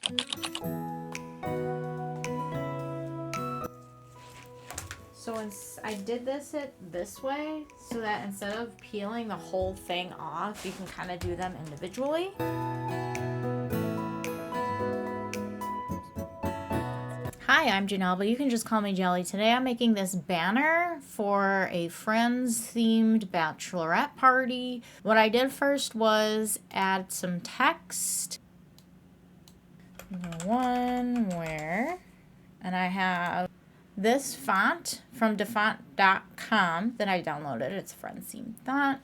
So I did this way so that instead of peeling the whole thing off, you can kind of do them individually. Hi, I'm Janelle, but you can just call me Jelly. Today I'm making this banner for a Friends-themed bachelorette party. What I did first was add some text. One where, and I have this font from defont.com that I downloaded. It's a Friends-themed font.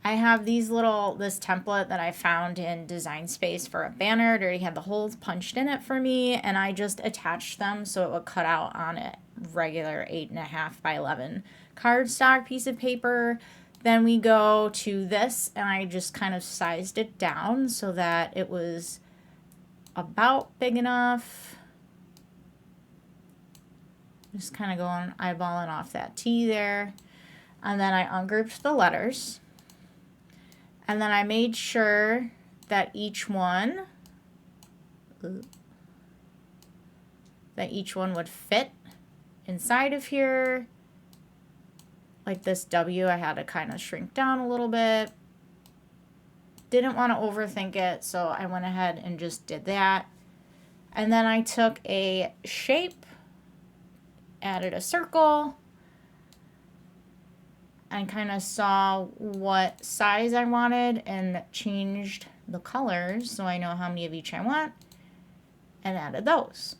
I have this template that I found in Design Space for a banner. It already had the holes punched in it for me, and I just attached them so it would cut out on a regular 8.5 by 11 cardstock piece of paper. Then we go to this, and I just kind of sized it down so that it was about big enough. Just kind of going eyeballing off that T there. And then I ungrouped the letters. And then I made sure that each one would fit inside of here. Like this W, I had to kind of shrink down a little bit. Didn't want to overthink it, so I went ahead and just did that. And then I took a shape, added a circle, and kind of saw what size I wanted and changed the colors so I know how many of each I want and added those.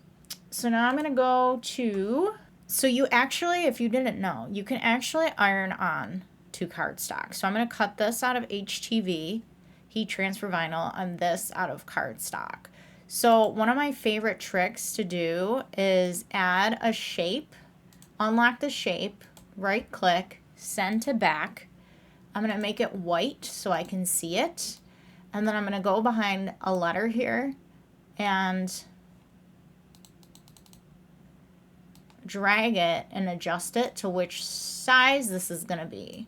So now I'm going to go to, so you actually, if you didn't know, you can actually iron on to cardstock. So I'm going to cut this out of HTV, heat transfer vinyl, and this out of cardstock. So one of my favorite tricks to do is add a shape, unlock the shape, right click, send to back. I'm going to make it white so I can see it. And then I'm going to go behind a letter here and drag it and adjust it to which size this is going to be.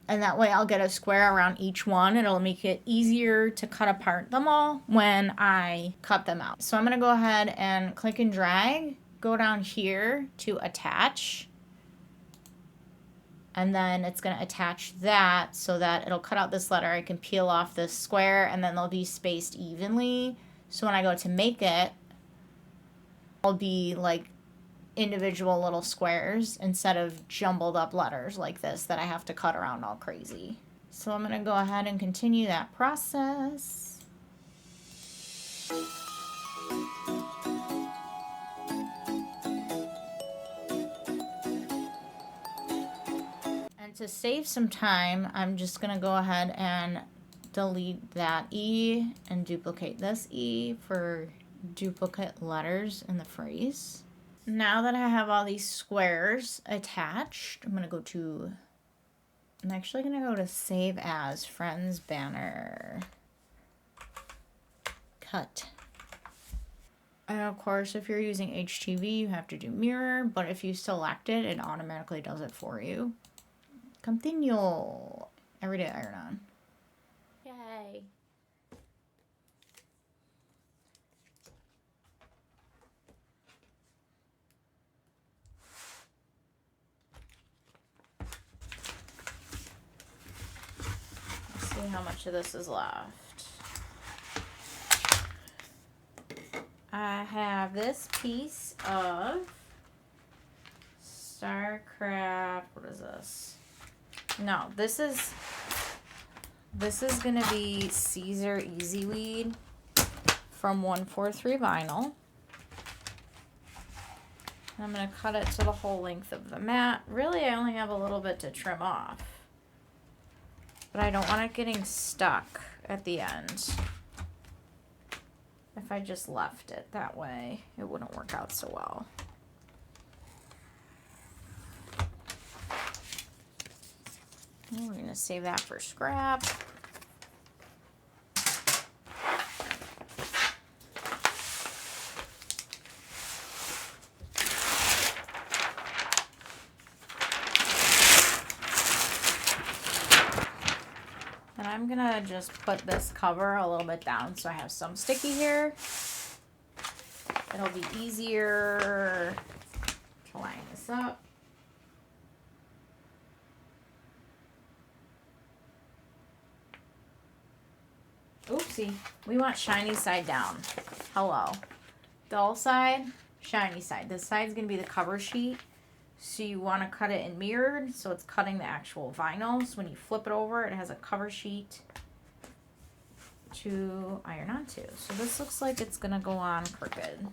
And that way I'll get a square around each one. It'll make it easier to cut apart them all when I cut them out. So I'm going to go ahead and click and drag, go down here to attach. And then it's going to attach that so that it'll cut out this letter. I can peel off this square and then they'll be spaced evenly. So when I go to make it, it'll be like individual little squares instead of jumbled up letters like this that I have to cut around all crazy. So I'm going to go ahead and continue that process. To save some time, I'm just going to go ahead and delete that E and duplicate this E for duplicate letters in the phrase. Now that I have all these squares attached, I'm actually going to go to Save As, Friends Banner. Cut. And of course, if you're using HTV, you have to do mirror, but if you select it, it automatically does it for you. Continue. Everyday iron on. Yay. Let's see how much of this is left. I have this piece of Starcraft. What is this? No, this is going to be Caesar Easy Weed from 143 vinyl. And I'm going to cut it to the whole length of the mat. Really, I only have a little bit to trim off. But I don't want it getting stuck at the end. If I just left it that way, it wouldn't work out so well. We're going to save that for scrap. And I'm gonna just put this cover a little bit down so I have some sticky here. It'll be easier to line this up. Oopsie, we want shiny side down. Hello. Dull side, shiny side. This side's gonna be the cover sheet. So you wanna cut it in mirrored, so it's cutting the actual vinyl. So when you flip it over, it has a cover sheet to iron onto. So this looks like it's gonna go on crooked.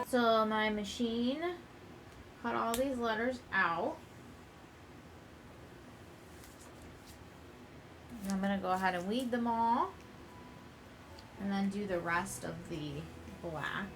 So my machine cut all these letters out. And I'm gonna go ahead and weed them all and then do the rest of the black.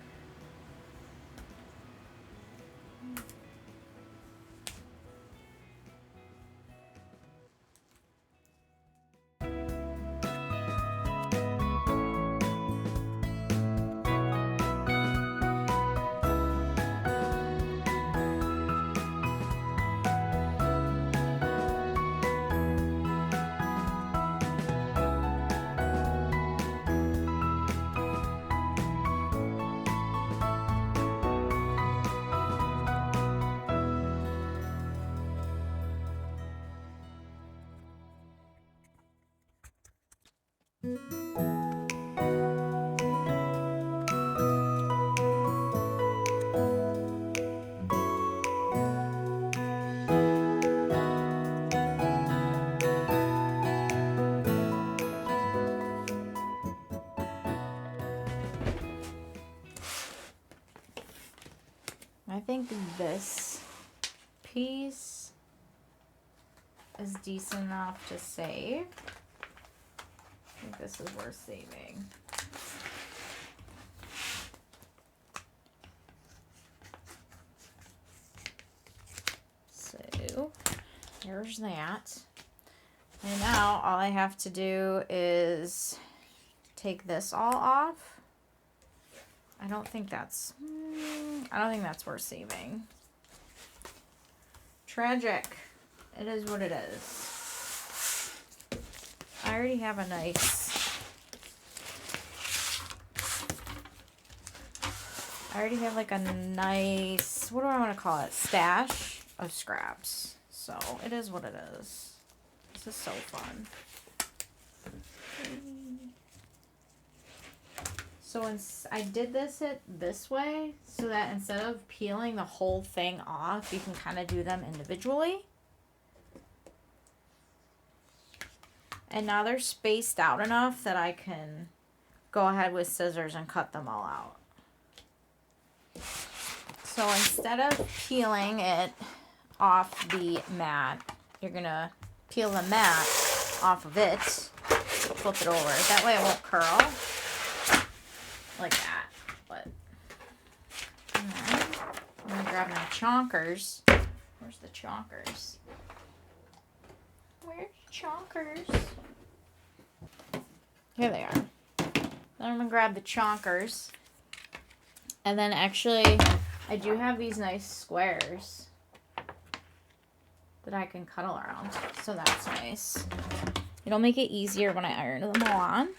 I think this piece is decent enough to save. I think this is worth saving. So there's that. And now all I have to do is take this all off. I don't think that's worth saving. Tragic. It is what it is. I already have a like a nice, what do I want to call it? Stash of scraps. So it is what it is. This is so fun. So I did this way so that instead of peeling the whole thing off, you can kind of do them individually. And now they're spaced out enough that I can go ahead with scissors and cut them all out. So instead of peeling it off the mat, you're going to peel the mat off of it, flip it over. That way it won't curl. Like that, but I'm gonna grab my chonkers. Where's the chonkers? Where's chonkers? Here they are. Then I'm gonna grab the chonkers, and then actually, I do have these nice squares that I can cuddle around, so that's nice. It'll make it easier when I iron them all on.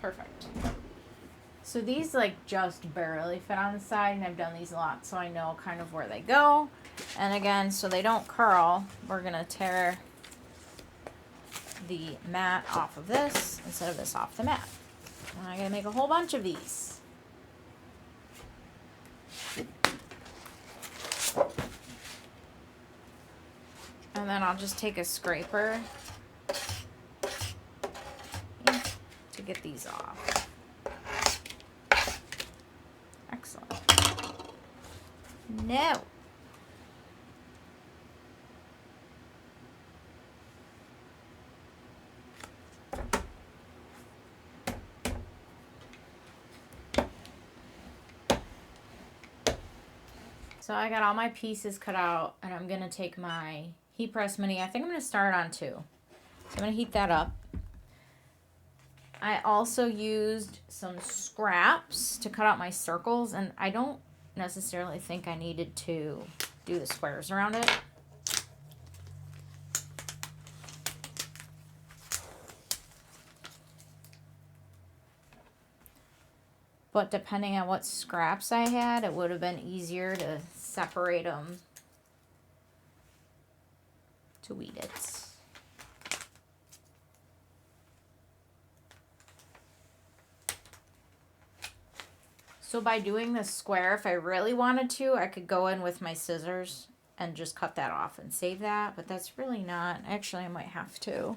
Perfect. So these like just barely fit on the side, and I've done these a lot, so I know kind of where they go. And again, so they don't curl, we're gonna tear the mat off of this instead of this off the mat. And I'm gonna make a whole bunch of these. And then I'll just take a scraper to get these off. Excellent. No. So I got all my pieces cut out, and I'm gonna take my heat press mini. I think I'm gonna start on 2. So I'm gonna heat that up. I also used some scraps to cut out my circles, and I don't necessarily think I needed to do the squares around it. But depending on what scraps I had, it would have been easier to separate them to weed it. So by doing this square, if I really wanted to, I could go in with my scissors and just cut that off and save that, but that's really not, actually I might have to.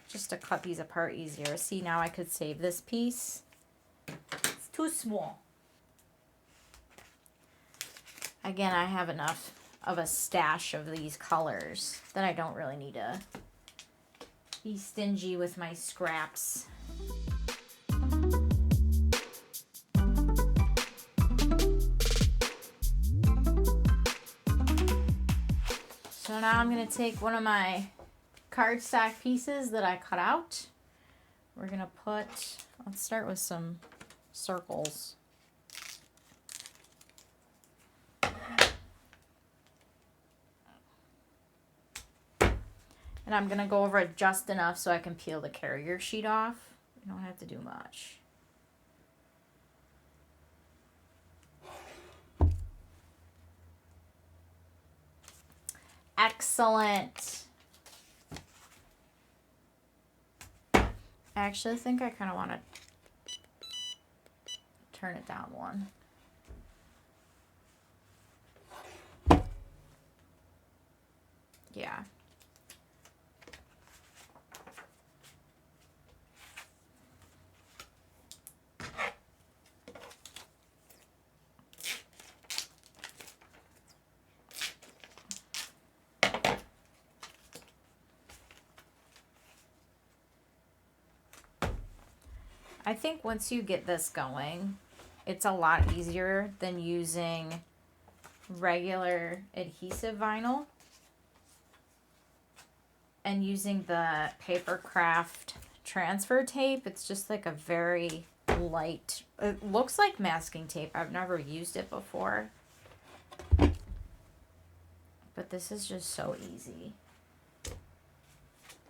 Just to cut these apart easier. See, now I could save this piece. It's too small. Again, I have enough of a stash of these colors that I don't really need to be stingy with my scraps. So now I'm going to take one of my cardstock pieces that I cut out. We're going to put, let's start with some circles. And I'm going to go over it just enough so I can peel the carrier sheet off. You don't have to do much. Excellent. I actually think I kind of want to turn it down one. Yeah. I think once you get this going, it's a lot easier than using regular adhesive vinyl and using the Papercraft transfer tape. It's just like a very light, it looks like masking tape. I've never used it before, but this is just so easy.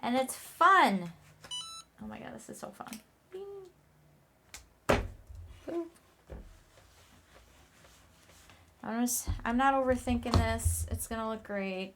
And it's fun. Oh my God, this is so fun. I'm not overthinking this. It's gonna look great.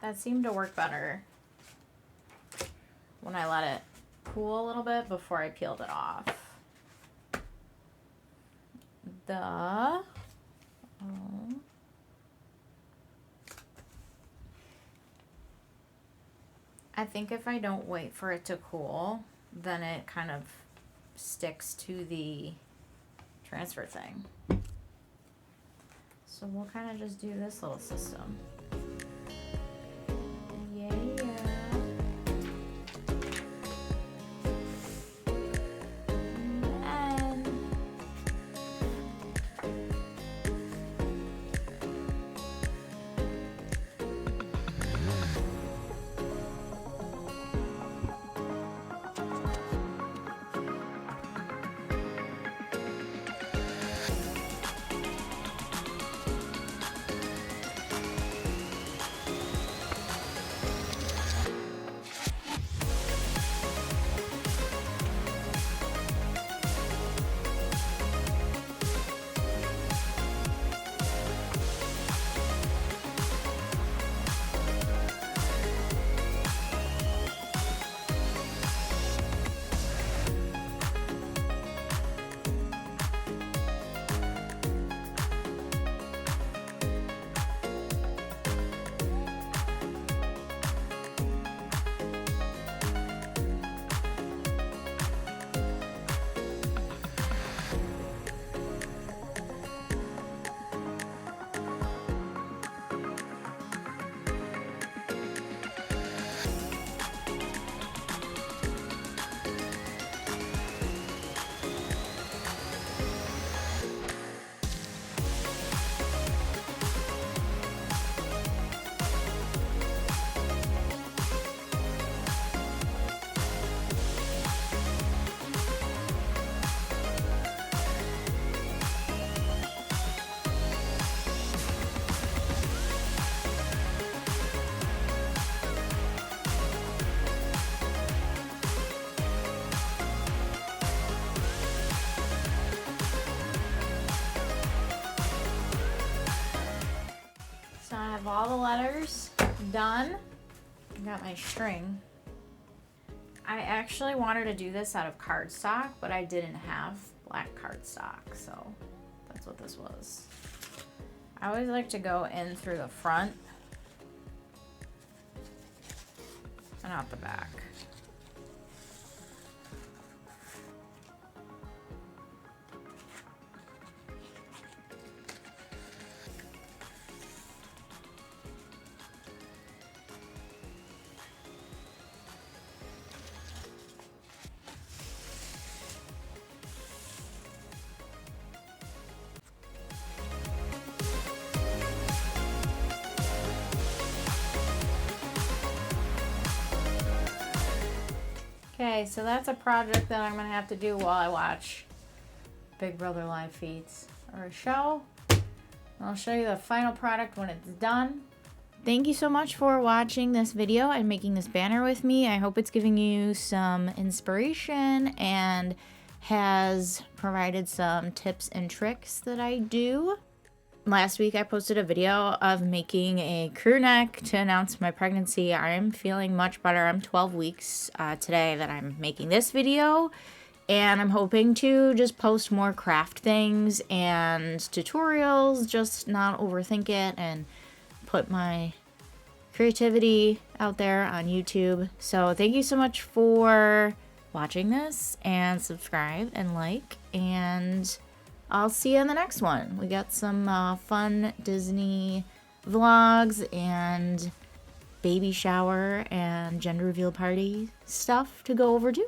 That seemed to work better when I let it cool a little bit before I peeled it off. I think if I don't wait for it to cool, then it kind of sticks to the transfer thing. So we'll kind of just do this little system. Yeah. So I have all the letters done. I got my string. I actually wanted to do this out of cardstock, but I didn't have black cardstock, so that's what this was. I always like to go in through the front and out the back. Okay, so that's a project that I'm gonna have to do while I watch Big Brother live feeds or a show. I'll show you the final product when it's done. Thank you so much for watching this video and making this banner with me. I hope it's giving you some inspiration and has provided some tips and tricks that I do. Last week I posted a video of making a crew neck to announce my pregnancy. I'm feeling much better. I'm 12 weeks today that I'm making this video. And I'm hoping to just post more craft things and tutorials, just not overthink it and put my creativity out there on YouTube. So thank you so much for watching this, and subscribe and like, and I'll see you in the next one. We got some fun Disney vlogs and baby shower and gender reveal party stuff to go over too.